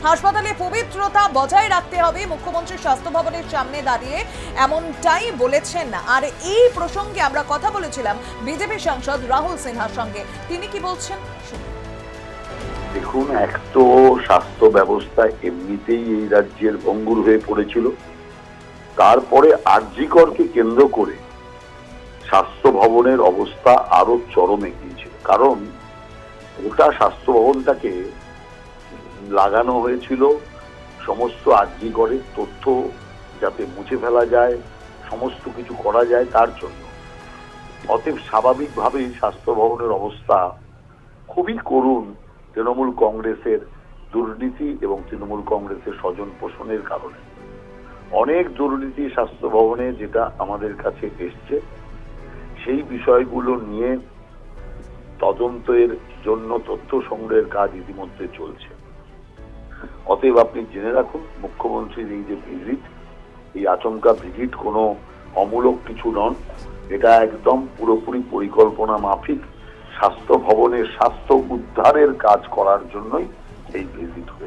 হাসপাতালে পবিত্রতা বজায় রাখতে হবে, মুখ্যমন্ত্রী স্বাস্থ্য ভবনের সামনে দাঁড়িয়ে এমনটাই বলেছেন। আর এই প্রসঙ্গে আমরা কথা বলেছিলাম বিজেপি সাংসদ রাহুল সিনহার সঙ্গে, তিনি কি বলছেন শুনুন। দেখুন, এক তো স্বাস্থ্য ব্যবস্থা এমনিতেই এই রাজ্যের ভঙ্গুর হয়ে পড়েছিল, তারপরে আরজিকরকে কেন্দ্র করে স্বাস্থ্য ভবনের অবস্থা আরো চরমে গিয়েছিল। কারণ গোটা স্বাস্থ্য ভবনটাকে লাগানো হয়েছিল সমস্ত আরজিকরের তথ্য যাতে মুছে ফেলা যায়, সমস্ত কিছু করা যায় তার জন্য। অতএব স্বাভাবিকভাবেই স্বাস্থ্য ভবনের অবস্থা খুবই করুণ তৃণমূল কংগ্রেসের দুর্নীতি এবং তৃণমূল কংগ্রেসের স্বজন পোষণের কারণে। অনেক দুর্নীতি স্বাস্থ্য ভবনে যেটা আমাদের কাছে এসছে, সেই বিষয়গুলো নিয়ে তদন্তের জন্য তথ্য সংগ্রহের কাজ ইতিমধ্যে চলছে। অতএব আপনি জেনে রাখুন, মুখ্যমন্ত্রীর এই যে ভিজিট, এই আচমকা ভিজিট কোনো অমূলক কিছু নন, এটা একদম পুরোপুরি পরিকল্পনা মাফিক স্বাস্থ্য ভবনের স্বাস্থ্য উদ্ধারের কাজ করার জন্যই এই ভিজিট হয়েছে।